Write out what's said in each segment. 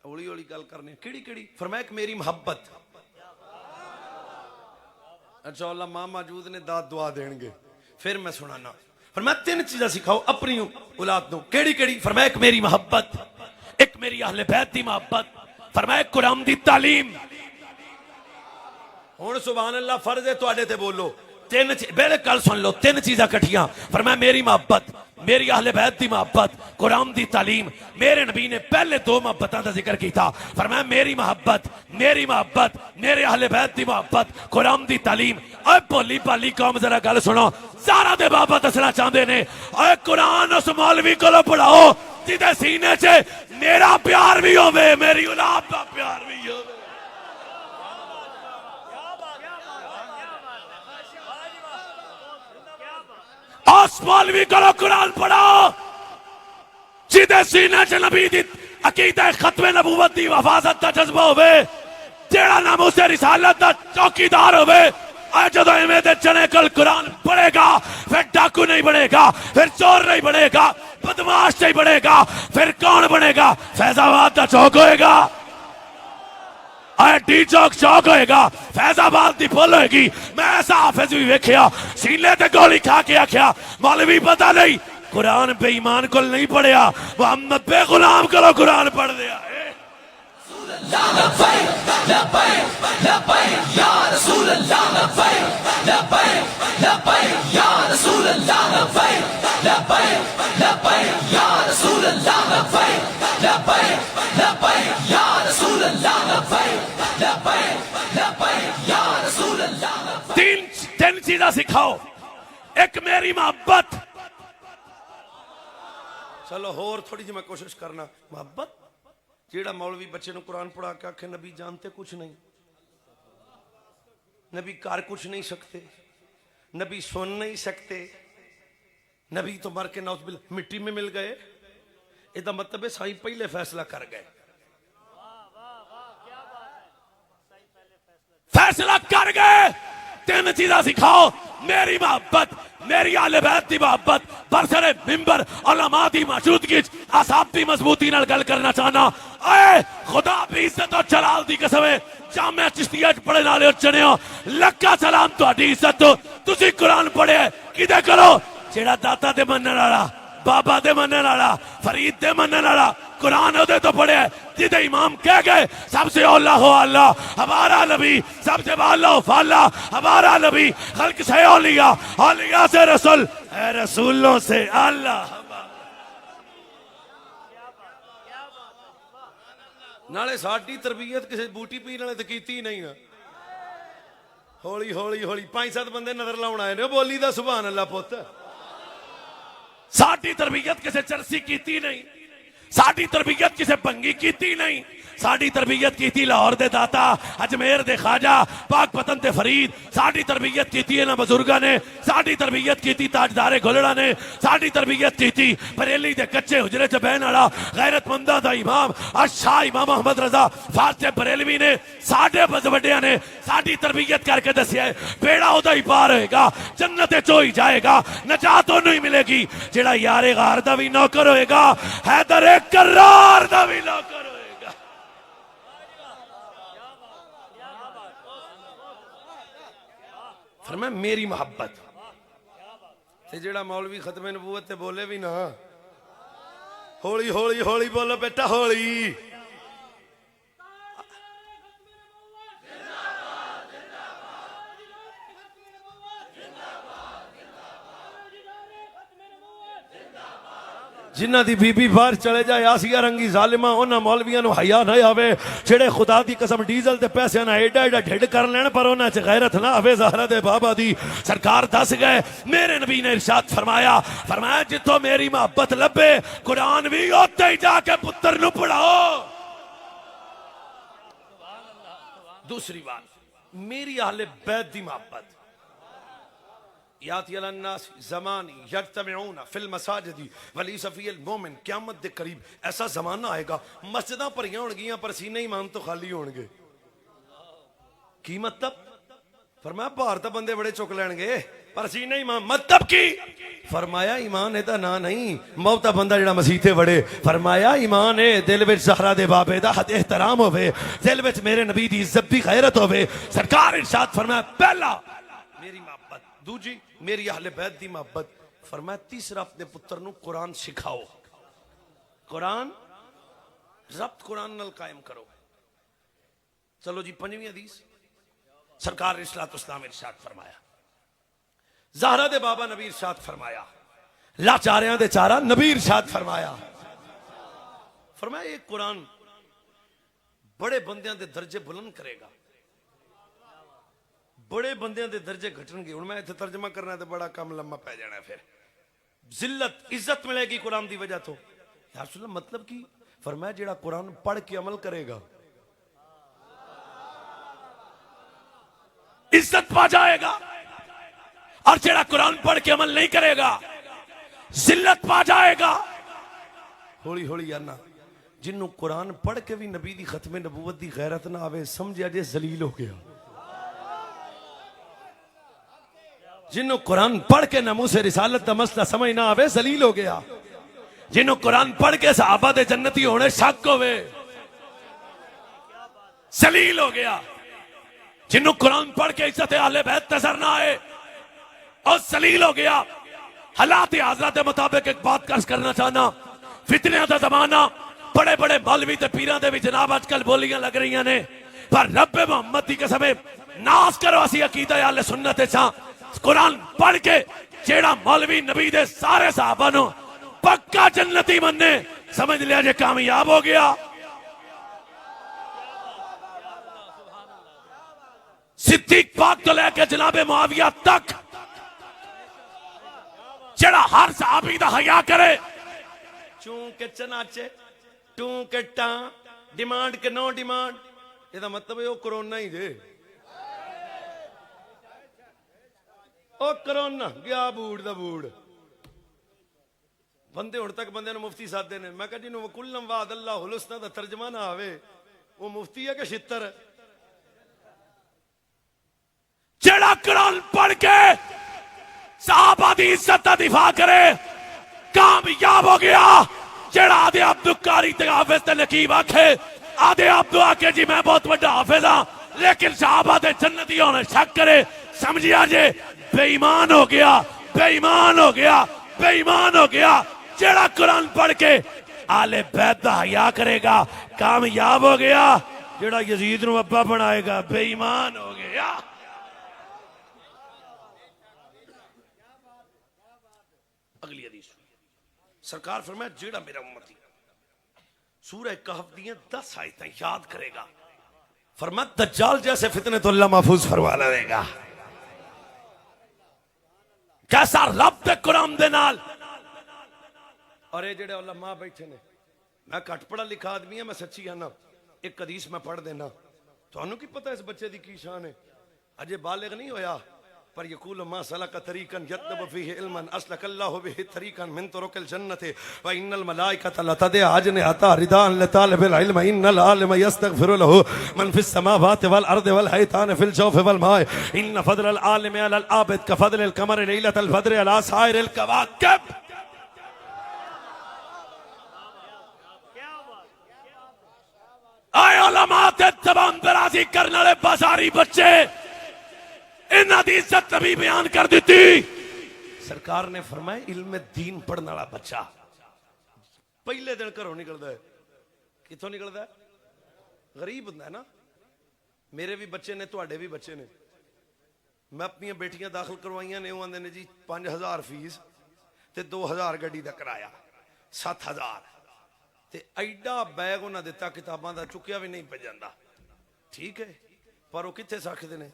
हौली हौली गल करने किहड़ी किहड़ी फरमाया कि मेरी मोहब्बत। अच्छा अल्लाह मां मौजूद ने दाद दुआ देंगे फिर मैं सुनाना। फरमाया तीन चीज़ां सिखाओ अपनी औलाद को। केड़ी केड़ी? फरमाया एक मेरी मोहब्बत, एक मेरी अहले बैत दी मोहब्बत, फरमाया कुरान दी तालीम। हुण सुभान अल्लाह फर्ज है तुहाडे ते बोलो तीन बेले कल सुन लो तीन चीज़ां कट्ठियां। फरमाया मेरी मोहब्बत, मेरी अहले बैत दी मोहब्बत, कुरान दी तालीम। मेरे नबी ने पहले दो मोहब्बतां दा जिक्र किया। फरमाया मेरी मोहब्बत, मेरी मोहब्बत, मेरे अहले बैत दी मोहब्बत, कुरान दी तालीम। ओए भोली भाली कौम जरा गल सुनो, ज़ारा दे बाबा दसना चाहते ने ओए कुरान उस मौलवी कोलों पढ़ाओ जिदे सीने च मेरा प्यार भी होवे, मेरी औलाद दा प्यार भी होवे। उस मौलवी कोलों कुरान पढ़ाओ जिदे सीने च नबी दी अकीदा खत्मे नबूवत दी हिफाजत दा जज्बा होवे, जेड़ा नामूसे रिसालत दा चौकीदार होवे। जदों इवें दे चने कल कुरान पढ़ेगा फिर डाकू नहीं बनेगा, फिर चोर नहीं बनेगा, बदमाश नहीं बनेगा, फिर कौन बनेगा? फैजाबाद का चौक होएगा, डी चौक चौक होएगा, फैजाबाद की पुल होएगी। मैं ऐसा हाफिज भी वेख्या सीने ते गोली खा के आख्या मौलवी पता नहीं कुरान बेईमान को नहीं पढ़िया, मोहम्मद बेगुलाम करो कुरान पढ़ दिया। तीन चीज़ें सिखाओ, एक मेरी मोहब्बत। चलो होर थोड़ी जी मैं कोशिश करना। मोहब्बत जेड़ा मौलवी बच्चे को कुरान पढ़ा के आखे नबी जानते कुछ नहीं, नबी कर कुछ नहीं सकते, नबी सुन नहीं सकते, नबी तो मर के नौज मिट्टी में मिल गए। इसका मतलब है साईं पहले फैसला कर गए, फैसला कर गए। तीन चीज़ें सिखाओ, मेरी मोहब्बत, मेरी आले बैत दी मोहब्बत, बरसरे मिंबर उलमा दी मौजूदगी असाब दी मजबूती नाल गल करना चाहना। ऐ खुदा भी इज्जत और जलाल दी कसम है, जामे चिश्तिया पढ़े नाले चढ़ियो लक्का सलाम तुहाडी इज्जत तो तुसी कुरान पढ़े किदे करो जेड़ा दाता दे मनण वाला, बाबा दे मनण वाला, फरीद दे मनण वाला कुरान ओदे तो पढ़े जिदे इमाम कह गए सबसे औला हो अल्लाह हमारा नबी, सबसे वाला हो फाला हमारा नबी, खल्क से औलिया, औलिया से रसूल, रसूलों से अल्लाह। नाले साडी तरबियत किसी बूटी पीने वाले तो कीती नहीं ना। हौली हौली हौली 5-7 बंदे नजर लाउण आए ने बोली दा सुभान अल्लाह पुत। साडी तरबियत किसी चरसी कीती नहीं, साडी तरबियत किसी भंगी कीती नहीं, साडी तरबियत की लाहौर दे दाता, अजमेर दे ख्वाजा, पाक पतन दे फरीद। साडी तरबियत की इन्हां बजुर्गां ने, साडी तरबियत की ताजदारे गुलड़ा ने, साडी तरबियत की बरेली दे कच्चे हुजरे च बहन वाला गैरतमंदा दा इमाम शाह इमाम अहमद रजा फारसे बरेलवी ने, साडे वड्डियां ने साडी तरबियत करके दसिया है बेड़ा उदा ही पार होएगा, जन्नत चो ही जाएगा, नजात ओनू ही मिलेगी जेड़ा यारे गार दा भी नौकर होएगा, हैदर करार दा भी नौकर होएगा। फरमाया मेरी मोहब्बत ते जेड़ा मौलवी खत्मे नबूवत ते बोले भी ना हौली हौली हौली बोलो बेटा हौली। जिन्हां दी बीबी बाहर चले जाए आसिया रंगी जालिमा उन्हां मौलवियां नूं हया ना आवे, जेड़े खुदा दी कसम डीजल ते पैसे ना एडा एडा ढिड कर लैण पर उन्हां च गैरत ना आवे। ज़हरा दे बाबा दी सरकार दस गए, मेरे नबी ने इरशाद फरमाया, फरमाया जिथों मेरी मोहब्बत लभे कुरान भी उत्थे ही जाके पुत्र नूं पढ़ाओ। दूसरी बात मेरी अहले बैत दी मोहब्बत, याती अलन्नास ज़मानी यज्तमिऊना फिल मसाजिदी वलैसा फ़ीहिल मोमिन। क़यामत दे करीब ऐसा ज़माना आएगा मस्जिदां भरियां होणगियां पर सीने ईमान तो खाली होणगे। की मतलब? फरमाया बाहर तो बंदे बड़े चुक लैणगे पर सी नहीं ईमान मतलब की फरमाया ईमान एदा ना नहीं मौता बंदा जिहड़ा मसीते वड़े फरमाया ईमान है दिल विच ज़हरा दे बाबे दा हद एहतराम होवे दिल विच मेरे नबी दी इज्जत दी गैरत होवे सरकार इरशाद फरमाया पहला मेरी मोहब्बत दूजी मेरी अहले बैत दी मोहब्बत फरमाया तीसरा अपने पुत्र नूं कुरान सिखाओ कुरान रब्त कुरान नाल कायम करो चलो जी पंजवीं हदीस सरकार इस्लाम इरशाद फरमाया ज़हरा दे बाबा नबी इरशाद फरमाया लाचारियां दे चारा नबी इरशाद फरमाया फरमाया ये कुरान बड़े बंदियां दे दर्जे बुलंद करेगा बड़े बंदियां दे दर्जे घटणगे हुण मैं इत्थे तर्जमा करना ते बड़ा कम लम्मा पै जाना फिर जिल्लत इज्जत मिलेगी कुरान दी वजह तो यार सुन मतलब की फरमाया जेड़ा कुरान पढ़ के अमल करेगा इज्जत पा जाएगा और जेड़ा कुरान पढ़ के अमल नहीं करेगा जिल्लत पा जाएगा हौली हौली आना जिन्हों कुरान पढ़ के भी नबी दी खत्मे नबूवत दी गैरत ना आवे समझिया जे जलील हो गया जिन्हों कुरान पढ़ के नमू से रिसालत का मसला समझ ना आवे जलील हो गया जिन्हों कुरान पढ़ के सहाबा दे जन्नती होने शक होवे जलील हो गया जिन्हों कुरान पढ़ के इज्जत अहले बैत नजर ना आए और जलील हो गया हालात हाजरा के मुताबिक एक बात कर्ज करना चाहना फितने का जमाना बड़े बड़े मौलवी ते पीरां दे भी जनाब आजकल बोलियां लग रही ने पर रब्बे मोहम्मद दी कसम नास करो असी अकीदा अहले सुन्नत चा कुरान पढ़ के जेड़ा मौलवी नबी दे सारे सहाबा नु पक्का जन्नती मन्ने समझ लिया जे कामयाब हो गया सिद्दीक पाक तो लेके जनाबे मुआविया तक जेड़ा हर सहाबी दा हया करे चूं के चनाचे टू के टा डिमांड के नो डिमांड ਇਹਦਾ मतलब है वो कोरोना ही जे ओ कोरोना गया बूढ़ दा बूढ़ बंदे हुण तक बंदे नु मुफ्ती सादे ने मैं कहा जिन्हों कुल्लम वाद अल्लाह हुलुस्ना दा तर्जमा ना आवे वो मुफ्ती है कि छितर जेड़ा कुरान पढ़ के सहाबा दी इज्जत दा दिफा करे कामयाब हो गया जेड़ा आदे अब्दुल कारी ते हाफिज ते नकीब आखे आदे अब्दुल आके जी मैं बहुत बड़ा हाफिज हां लेकिन सहाबा दे जन्नती होने शक करे समझिया जे बेईमान हो गया बेईमान हो गया बेईमान हो गया जेड़ा कुरान पढ़ के आले बैत दा हया करेगा कामयाब हो गया जेड़ा यजीद नु अब्बा बनाएगा बेईमान हो गया अगली हदीस सरकार फरमाया जेड़ा मेरा उम्मती सूरह कहफ दी 10 आयतें याद करेगा फरमाया दज्जाल जैसे फितने तो अल्लाह महफूज फरमा लेगा कैसा रब्त है कुरान दे नाल और ये जेड़े उलमा बैठे ने मैं घट पढ़ा लिखा आदमी है मैं सच्ची आना एक हदीस मैं पढ़ देना थानू की पता इस बच्चे की शान है अजे बालिग नहीं होया पर यकूल मा सलक तरीकन यतलब फीहि इल्मन असलकल्लाहु बिहि तरीकन मिन तुरुकिल जन्नति व इन्नल मलाइकत लतदे आजने अता रिदान लतालिबिल इल्म इन्नल आलिम यस्तगफिरु लहु मन फिस समावाति वल अर्दि वल हैतान फिल जौफ वल माय इन फदलल आलिम अलल आबिद का फदलिल कमर लैलतल बद्र अला साइरिल कवाकिब आए उलमा ते तमाम दराजी करने वाले बाजारी बच्चे इन्हां दी इज्जत नबी बयान कर दी सरकार ने फरमाया इल्म दीन पढ़ने वाला बच्चा पहले दिन घरों निकलता है कितों निकलता है गरीब होंदा है ना मेरे भी बच्चे ने तुहाडे भी बच्चे ने मैं अपनी बेटियां दाखिल करवाइयां ने वो आंदे ने जी 5000 फीस ते 2000 गड्डी दा किराया 7000 ते एडा बैग उन्हें दिता किताबां दा चुकिया भी नहीं पे जांदा ठीक है पर वो कित्थे सखदे ने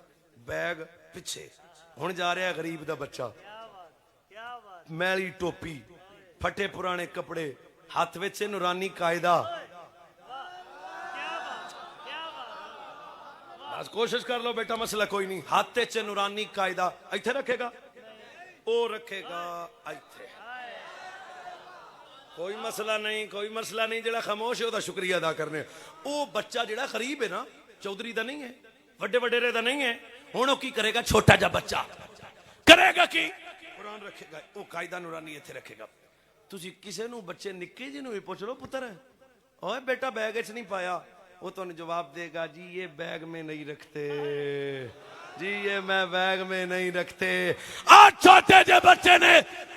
बैग पिछे हुण जा रहा गरीब दा बच्चा मैली टोपी फटे पुराने कपड़े हाथ विच नूरानी कायदा बस कोशिश कर लो बेटा मसला कोई नहीं हाथ च नूरानी कायदा इत्थे रखेगा ओ रखेगा इत्थे कोई मसला नहीं जेड़ा खामोश है ओदा शुक्रिया अदा करने ओ बच्चा जेड़ा गरीब है ना चौधरी दा नहीं है वड्डे वडेरे दा नहीं है हुण की करेगा छोटा जा बच्चा करेगा की कुरान रखेगा वो कायदा नूरानी इत्थे रखेगा ਤੁਸੀਂ ਕਿਸੇ ਨੂੰ ਬੱਚੇ ਨਿੱਕੇ ਜਿਹੇ ਨੂੰ ਵੀ ਪੁੱਛ ਲਓ ਪੁੱਤਰ ਓਏ बेटा बैग च नहीं पाया वो तो जवाब देगा जी ये बैग में नहीं रखते जी ये मैं बैग में नहीं रखते आज छोटे जे बच्चे ने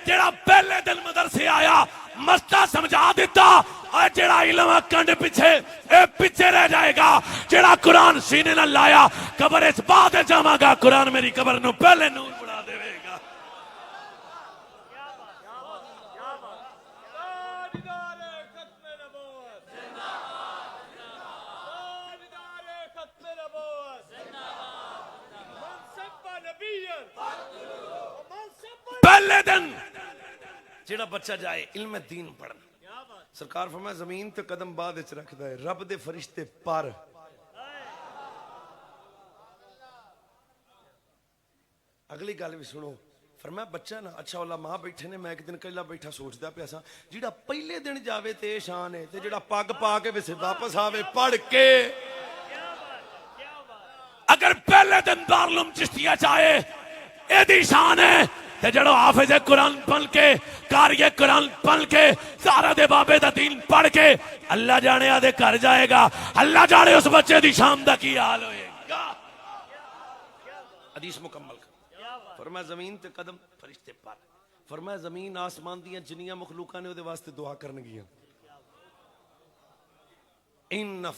जेड़ा पहले दिन मदरसे आया मस्ता समझा दिता और जेड़ा इल्म कंड पीछे ए पीछे रह जाएगा जेड़ा कुरान सीने न लाया कब्र इस बाद जावांगा कुरान मेरी कब्र नु पहले नूर बढ़ा देवेगा पहले दिन जेड़ा बच्चा जाए इल्म दीन पढ़न सरकार फरमाया जमीन ते कदम बाद विच रखदा है रब दे फरिश्ते पर अगली गल भी सुनो फरमाया बच्चा ना अच्छा वाला मां बैठे ने मैं एक दिन कला बैठा सोचदा पिया सा जेड़ा पहले दिन जावे ते शान है ते जेड़ा पग पा के विच वापस आवे पढ़ के अगर पहले दिन दारुल चिश्तिया जाए एदी शान है ते जड़ो हाफिज कुरान पढ़ के कारिए कुरान पढ़ के सारा दे बाबे दा दीन पढ़ के अल्लाह जाने आदे घर जाएगा अल्लाह जाने उस बच्चे दी शाम दा की हाल होएगा हदीस मुकम्मल कर फरमाया जमीन ते कदम फरिश्ते पर फरमाया जमीन आसमान दियां जिन्नियां मखलूकां ने ओदे वास्ते दुआ करनगियां इन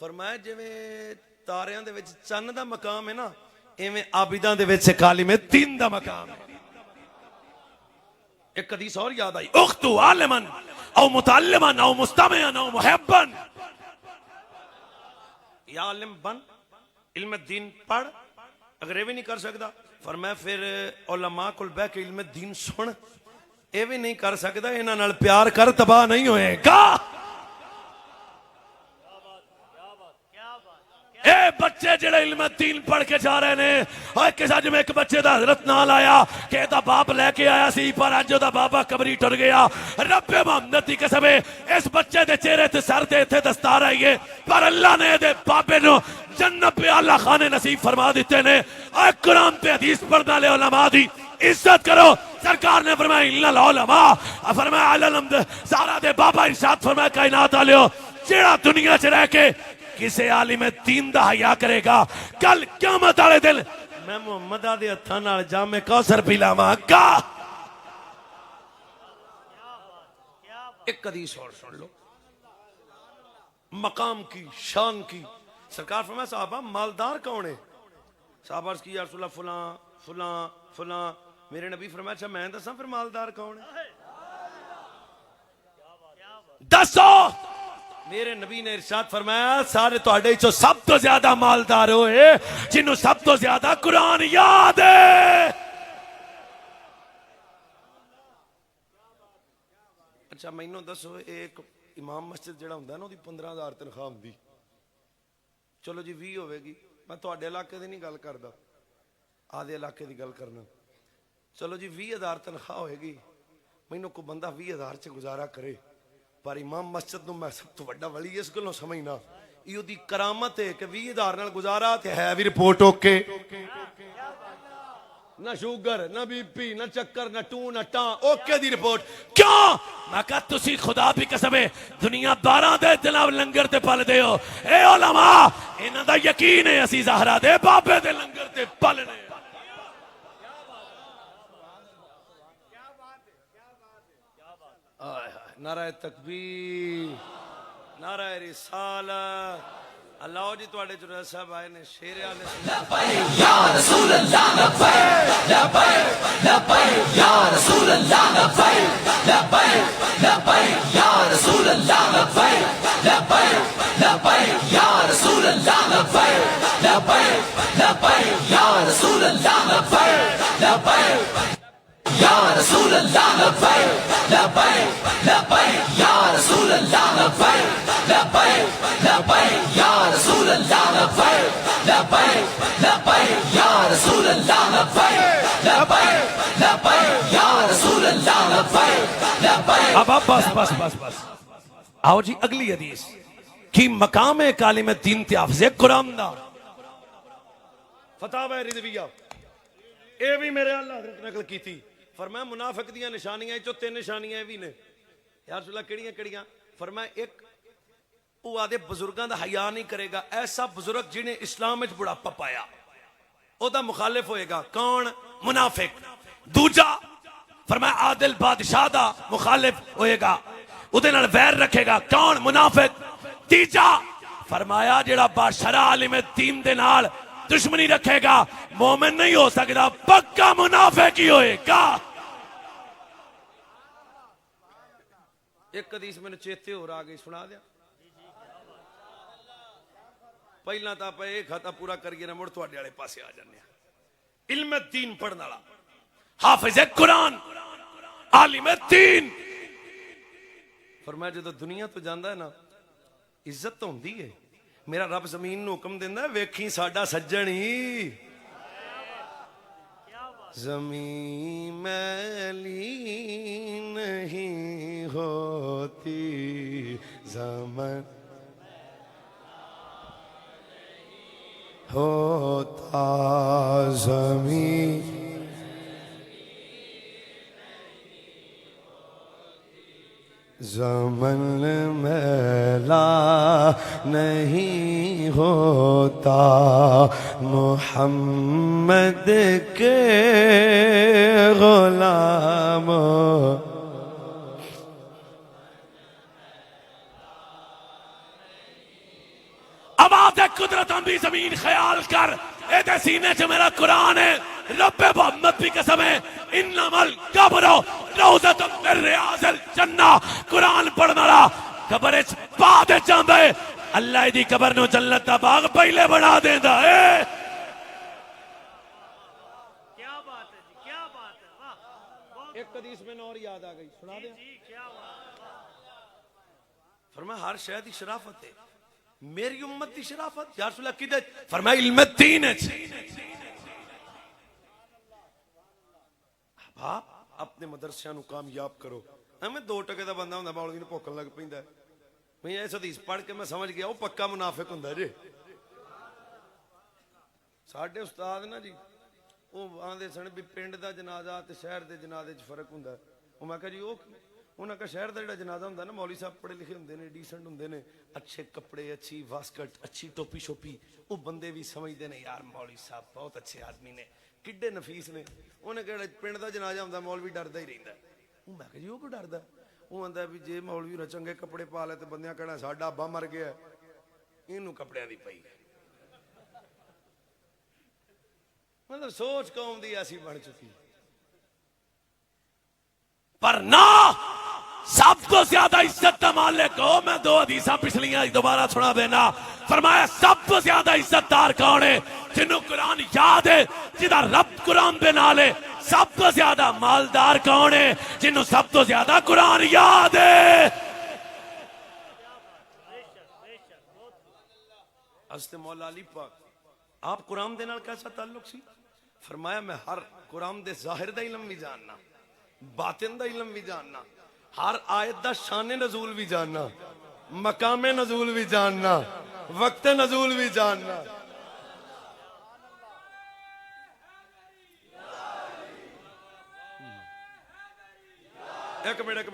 फरमाया जिवें तारियां दे विच चन्न दा मकाम है ना इवें आबिदां दे विच कालिम दीन दा मकाम है एक हदीस और याद आई उख्तु आलिमन औ मुतअल्लिमन औ मुस्तमिअन औ मुहिब्बन या आलिम बन इल्म दीन पढ़ अगर ये भी नहीं कर सकता फरमाया फिर उलमा कोल बैठ के इल्म दीन सुन ये भी नहीं कर सकता इन्हां नाल प्यार कर तबाह नहीं होएगा ए बच्चे जेड़े इल्म दीन पढ़ के जा रहे ने और किसा जिवें एक बच्चे दा हजरत नाल आया कि एदा बाप लेके आया सी पर अज ओदा बाबा कबरी टुर गया रब्बे मोहम्मद दी कसम इस बच्चे दे चेहरे ते सर ते इत्थे दस्तार आई है पर अल्लाह ने एदे बाबे नु जन्नत पे आला खाने नसीब फरमा दिते ने और कुरान पे हदीस पढ़ने वाले उलमा दी इज्जत करो सरकार ने फरमाया इन्नल उलमा फरमाया अलम सारा दे बाबा इरशाद फरमाया कायनात वालियो जेड़ा दुनिया च रह के किसे आलिम दीन दा हया करेगा कल क़यामत वाले दिन मैं मुहम्मद दे हत्थां नाल जामे कौसर पिलावांगा एक हदीस और सुन लो मकाम की शान की सरकार फरमाया साहबा मालदार कौन है साहबा अर्ज़ की या रसूल अल्लाह फलां फलां फलां मेरे नबी फरमाया अच्छा मैं दसां फिर मालदार कौन है दसो मेरे नबी ने इरशाद फरमाया सारे तुहाडे चो सब तो ज्यादा मालदार होए जिन्हों सब तो ज्यादा कुरान याद है अच्छा मैनू दसो एक इमाम मस्जिद जेड़ा हुंदा ना ओदी 15,000 तनख्वाह हुंदी चलो जी 20 होवेगी मैं तुहाडे इलाके दी नहीं गल करदा आधे इलाके दी गल करना चलो जी 20,000 तनख्वाह होएगी मैनू कोई बंदा 20,000 च गुजारा करे पर इमाम मस्जिद नूं मैं सब तो वड्डा वली इस गल्लों समझना इहो दी करामत है कि 20,000 नाल गुजारा ते है भी रिपोर्ट ओके ना शुगर ना बीपी ना चक्कर ना टू ना टा ओके दी रिपोर्ट क्यों मैं कहा तुसी खुदा भी कसम है दुनिया 12 दे जनाब लंगर ते पलदे हो ए उलमा इन्हां दा यकीन है असी ज़हरा दे बाबे दे लंगर ते पलने नारा तकबीर नारा रिसालत अल्लाह जी तुहाडे जुरा साहब आए ने शेर आले लब्बैक या रसूल अल्लाह लब्बैक लब्बैक लब्बैक या रसूल अल्लाह लब्बैक लब्बैक लब्बैक या रसूल अल्लाह लब्बैक लब्बैक लब्बैक या रसूल अल्लाह लब्बैक लब्बैक लब्बैक या रसूल अल्लाह लब्बैक लब्बैक या रसूल अल्लाह लब्बैक लब्बैक लब्बैक या रसूल अल्लाह लब्बैक लब्बैक लब्बैक या रसूल अल्लाह लब्बैक लब्बैक लब्बैक या रसूल अल्लाह लब्बैक लब्बैक लब्बैक या रसूल अल्लाह लब्बैक लब्बैक अब बस बस बस बस आओ जी अगली हदीस कि मकाम है कालिम दीन ते हाफिज़ कुरान दा फतावा रिज़विया ये भी मेरे अल्लाह हज़रत नकल की थी। फरमाया मुनाफिक दी निशानियां चो 3 निशानियां भी ने। यार रसूलल्लाह केड़ियां केड़ियां? फरमाया एक वो आदे बुजुर्गों का हया नहीं करेगा, ऐसा बुजुर्ग जिन्हें इस्लाम में बुढ़ापा पाया ओदा मुखालिफ होएगा। कौन? मुनाफिक। दूजा फरमाया आदिल बादशाह दा मुखालिफ होएगा, उहदे नाल वैर रखेगा। कौन? मुनाफिक। तीजा फरमाया जेड़ा बादशाह आलिम दीन दे नाल दुश्मनी रखेगा मोमिन नहीं हो सकता, पक्का मुनाफिक ही होएगा। एक हदीस मैंने चेते हो आ गई, सुना दिया। पहला तो आप एक खाता पूरा करिए ना, मुड़ तुहाडे वाले पासे आ जाने। इल्म दीन पढ़ने वाला हाफिज कुरान आलिम दीन। फरमाया जो दुनिया तो जाता है ना इज्जत तो होंदी है। मेरा रब जमीन नूं हुक्म देंदा वेखी साडा सज्जन ही। जमीन मैली नहीं होती ज़मन होता ज़मीन ज़मन मैला नहीं होता मोहम्मद के गुलाम। आवाज़ है कुदरत भी जमीन ख्याल कर, ए सीने च मेरा कुरान है। रब्बे मोहम्मद की कसम है, इन्नमल कब्रो रौज़तुम मिन रियाज़िल जन्ना। कुरान पढ़ने वाला कब्र च पा दे जांदा है, अल्लाह दी कब्र नूं जन्नत दा बाग पहले बना देंदा है। क्या बात है जी, क्या बात है, वाह। एक हदीस में और याद आ गई, सुना दे। जी क्या बात। फरमाया हर शय दी शराफत है, मेरी उम्मत दी शराफत या रसूल अल्लाह किदे? फरमाया इल्म दीन है। आप अपने मदरसियां नूं कामयाब करो। मैं 2 टके दा बंदा हुंदा मौलवी नूं भुक्कण लग पैंदा। मैं इस हदीस पढ़ के मैं समझ गया वो पक्का मुनाफिक हुंदा जे। साडे उस्ताद ना जी वो आंदे सन भी पिंड दा जनाजा ते शहर दे जनाजे च फर्क हुंदा। वो मैं कहा जी वो उन्होंने कहा शहर का जो जनाजा होंगे ना मौली साहब पढ़े लिखे होंगे ने, डीसेंट होंगे ने, अच्छे कपड़े, अच्छी वास्कट, अच्छी टोपी शोपी, वो बंदे भी समझते हैं यार मौली साहब बहुत अच्छे आदमी ने, किड्डे नफीस ने। उन्हें कहा पिंड का जनाजा होंगे मौलवी डरदा ही रहिंदा। मैं कहा जी वो क्यों डरदा? वो आंदा भी जे मौलवी ने चंगे कपड़े पा ले तो बंदियां कहना साडा अब्बा मर गया, इनू कपड़ियां दी पई। मतलब सोच कौम दी ऐसी बन चुकी। पर ना सब तो ज्यादा इज्जत का मालिक हो। मैं 2 हदीसा पिछलियां दोबारा सुना देना। फरमाया सब तो ज्यादा इज्जतदार कौन है? जिन्हों कुरान याद है, जिदा रब कुरान दे नाल है। सब तो ज्यादा मालदार कौन है? जिन्हों सब तो ज्यादा कुरान याद है। हज़रत मौला अली पाक आप कुरान दे नाल कैसा ताल्लुक सी? फरमाया मैं हर कुरान दे जाहिर दा इल्म भी जानना, बातिन दा इल्म भी जानना, हर आयत दा शान नजूल भी जानना, मकाम नजूल भी जानना, वक्त नजूल भी जानना। एक मिनट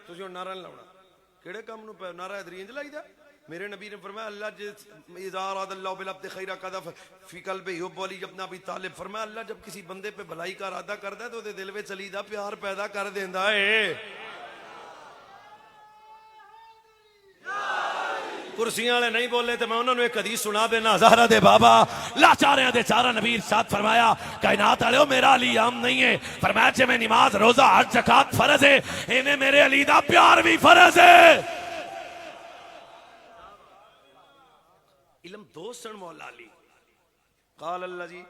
तुझे नारा नहीं लाउना। केड़े काम नूं पै नारा इधर इंज लाईदा? मेरे नबी ने फरमाया अल्लाह इज़ारादल्लाहु बिल अब्दि खैरा कदा फी क़ल्बि हुब्बु अली इब्न अबी तालिब। फरमाया अल्लाह जब किसी बंदे पे भलाई का इरादा करदा है तो उसदे दिल विच अली दा प्यार पैदा कर देंदा है। कुर्सियां वाले नहीं बोले तो मैं उन्होंने एक हदीस सुना देना। ज़हरा दे बाबा लाचारियां दे चारा नबी इरशाद फरमाया कायनात वाले मेरा अली आम नहीं है। फरमाया जे मैं नमाज रोजा हज ज़कात फर्ज है, इन्हें मेरे अली दा प्यार भी फर्ज है। इल्म दोस्त सन मौला अली। क़ाल अल्लज़ी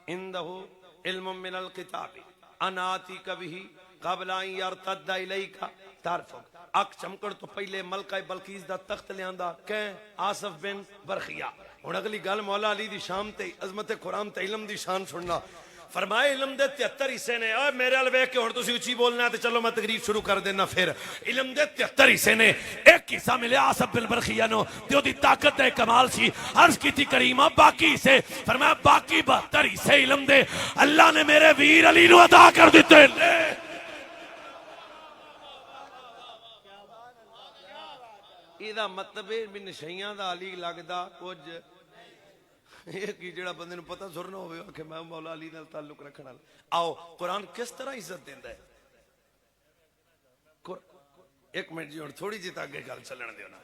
इंदहु इल्मुम मिनल किताबि अना आतीका बिही क़ब्ल अन यरतद्दा इलैका तारफुक। अख चमकण तो पहले मलका बलकीस दा तख्त लियांदा कै आसफ बिन बरखिया। हुण अगली गल मौला अली दी शान ते अजमत कुरान ते इल्म दी शान सुनना। फरमाए इलम दे 73 हिस्से ने। ओए मेरे अल वेख के हुण तुसीं उच्ची बोलना है तो चलो मैं तकरीर शुरू कर देना। फिर इलम दे 73 हिस्से ने। एक हिस्सा मिलिया आसफ बिन बरखिया नो ते ओदी ताकत दा कमाल सी। अर्ज कीती करीमा बाकी हिस्से, फरमाया बाकी 72 हिस्से इलम दे अल्लाह ने मेरे वीर अली नु अदा कर दिते। ਇਹਦਾ ਮਤਲਬ ਇਹ ਵੀ ਨਸ਼ਈਆਂ ਦਾ ਅਲੀ ਲੱਗਦਾ ਕੁਝ ਇਹ ਕੀ ਜਿਹੜਾ ਬੰਦੇ ਨੂੰ ਪਤਾ ਸੁਰ ਨਾ ਹੋਵੇ ਆਖੇ ਮੈਂ ਮੌਲਾ ਅਲੀ ਨਾਲ ਤਾਲੁਕ ਰੱਖਣ ਵਾਲਾ। आओ कुरान किस तरह इज्जत देता है। एक मिनट जी हुण थोड़ी जी अगे गल चलन दिओ ना,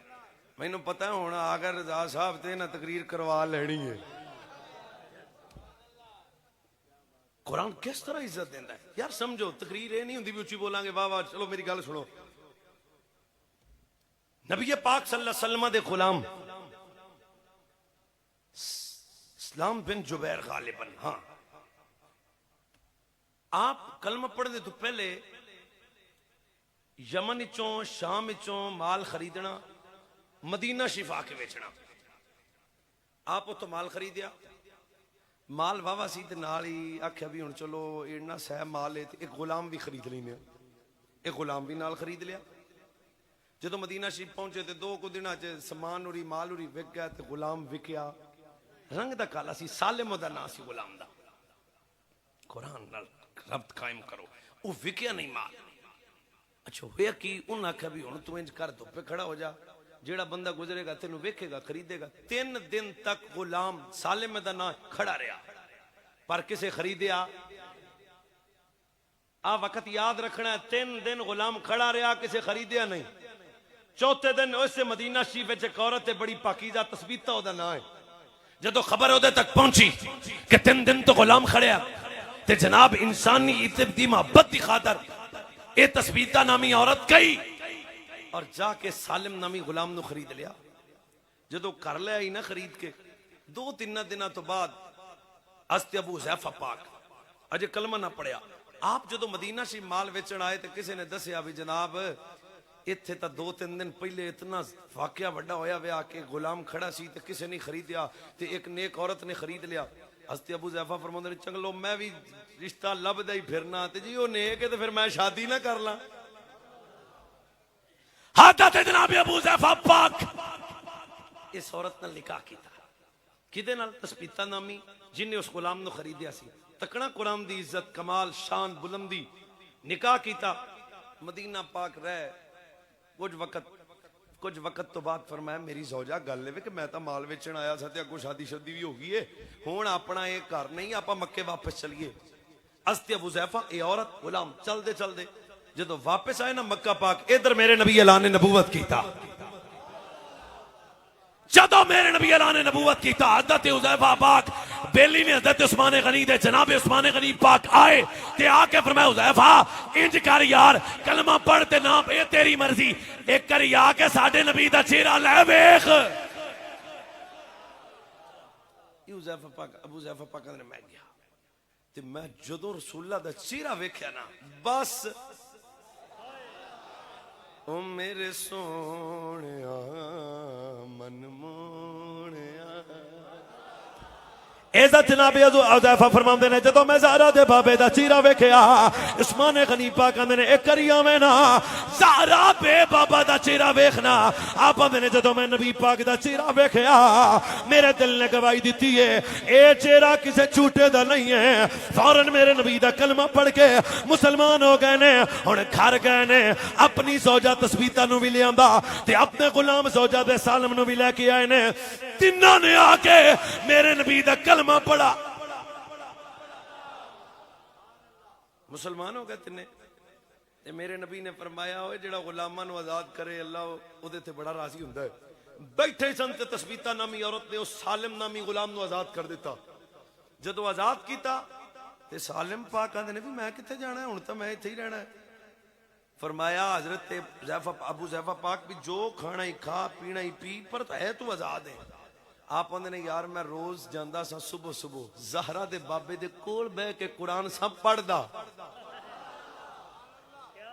मैनू पता हुण अगर रजा साहब ते ना तकरीर करवा लेनी है। कुरान किस तरह इज्जत देता है यार, समझो तकरीर ये नहीं हुंदी भी उच्ची बोलांगे वाह वाह। चलो मेरी गल सुनो, नबी पाक सल्लल्लाहु अलैहि वसल्लम दे गुलाम इस्लाम बिन जुबैर गालिबन, हाँ आप कलमा पढ़ने तो पहले यमन चों शाम चों माल खरीदना, मदीना शिफा के बेचना। आप तो माल खरीदिया, माल वावा सी ते नाल ही आख्या भी हुण चलो इन्ना सह माल है ते एक गुलाम भी खरीद लेने। एक गुलाम भी नाल खरीद लिया। जो मदीना शरीफ पहुंचे तो 2 कुछ दिन समान उरी माल उरी विक गया तो गुलाम विकया। रंग दा काला सी, सालिम दा नाम सी गुलाम दा। कुरान नाल रब्त कायम करो। वो विकया नहीं माल। अच्छा होया कि उन्हें आख्या भी हुण तू इंज कर धुप्पे खड़ा हो जा, जेड़ा बंदा गुजरेगा तेनू वेखेगा खरीदेगा। 3 दिन तक गुलाम सालिम दा नाम खड़ा रहा, पर किसे खरीदिया? आ वक्त याद रखना है, 3 दिन गुलाम खड़ा रहा, किसे खरीदिया नहीं। चौथे दिन उससे मदीना शरीफ एक औरत है बड़ी पाकीज़ा तस्बीता ओदा नाम है। जदों खबर ओदे तक पहुंची कि 3 दिन तो गुलाम खड़िया ते जनाब इंसानी इज्जत दी मोहब्बत दी खातर ये तस्बीता नामी औरत गई और जाके सालिम नामी गुलाम नु खरीद लिया। जदों कर लिया ही ना खरीद के 2-3 दिनों तो बाद हज़रत अबू हुज़ैफा पाक अजे कलमा ना पढ़िया। आप जदों मदीना शरीफ माल बेचण आए तो किसी ने दसिया भी जनाब इत्थे तो 2-3 दिन पहले इतना वाकया वड्डा होया वे आके गुलाम खड़ा सी ते किसी ने खरीदिया ते एक नेक औरत ने खरीद लिया। हज़रत अबू हुज़ैफा फरमांदे ने चंगलो मैं भी रिश्ता लभदा ही फिरना ते जी ओ नेक है ते फिर मैं शादी ना कर ला। हज़रत जनाब अबू हुज़ैफा पाक इस औरत नाल निकाह कीता। किदे नाल? तस्बीता नामी जिन्ने उस गुलाम नु खरीदिया सी। तकना कुरान दी इज्जत कमाल शान बुलंदी। निकाह कीता, मदीना पाक रह कुछ वक्त तो बाद फरमाया मेरी सौजा गल है कि मैं तो माल बेचन आया था अगों शादी शुदी भी हो गई है, हुण अपना ये घर नहीं आप मक्के वापस चलीए। हज़रत अबू हुज़ैफा ये औरत गुलाम चलते चलते जो वापस आए ना मक्का पाक, इधर मेरे नबी अल्लाह ने नबूवत कीता। जदों मेरे नबी अल्लाह ने नबूवत कीता हज़रत हुज़ैफा पाक बेली ने हज़रत उस्मान गनी दे जनाब उस्मान गनी पाक आए ते आके फरमाया हुज़ैफा इंज कर यार कलमा पढ़ ते ना ये तेरी मर्जी, एक करी आके साडे नबी दा चेहरा लै वेख। हुज़ैफा पाक अबू हुज़ैफा पाक ने मैं गया ते मैं जदों रसूलुल्लाह दा चेहरा वेख्या ना बस ओ मेरे सोहणिया मन मोहणिया। ऐसा जनाब हुज़ैफा फरमांदे ने जदों मैं ज़हरा दे बाबे दा चेहरा वेख्या उस्मान गनी पाक कहंदे ने एक करी आवें ना ज़हरा बे बाबा दा चेहरा वेखना। आप कहंदे ने जदों मैं नबी पाक दा चेहरा वेख्या मेरे दिल ने गवाही दी है ये चेहरा किसी झूठे दा नहीं है। फौरन मेरे नबी दा कलमा पढ़ के मुसलमान हो गए ने, हुण घर गए ने अपनी सौजा तस्बीता नू भी लियांदा ते अपने गुलाम सौजा दे सालम नू भी लेके आए ने। तिन्हां ने आके मेरे नबी दा कलमा पढ़ा, मुसलमान हो गए तिन्ने। ते मेरे नबी ने फरमाया ओए जेड़ा गुलामां नू आजाद करे अल्लाह ओदे ते बड़ा राजी हुंदा है। बैठे सन ते तस्बीता नामी औरत ने उस सालिम नामी गुलाम नू आजाद कर दिता। जदों आजाद कीता ते सालिम पाक कहंदे ने भी मैं कित्थे जाना है, हुण तां मैं इत्थे ही रहना है। फरमाया हज़रत अबू हुज़ैफा पाक भी जो खाना ही खा पीना ही पी पर है तू आजाद है। आप कहते ने यार मैं रोज जाता सा सुबह सुबह ज़हरा दे बाबे दे कोल बह के कुरान सब पढ़दा।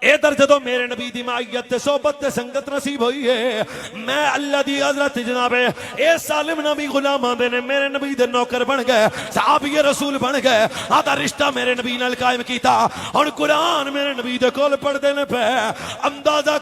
इधर जदों मेरे नबी दी माइयत ते सोबत ते संगत नसीब हुई है, मैं अल्लाह दी हजरत जनाबे ए सालिम नबी गुलाम आंदे ने मेरे नबी दे नौकर बन गए, सहाबी रसूल बन गए, आदा रिश्ता मेरे नबी नाल कायम कीता। हुण कुरान मेरे नबी दे कोल पढ़दे ने पे अंदाजा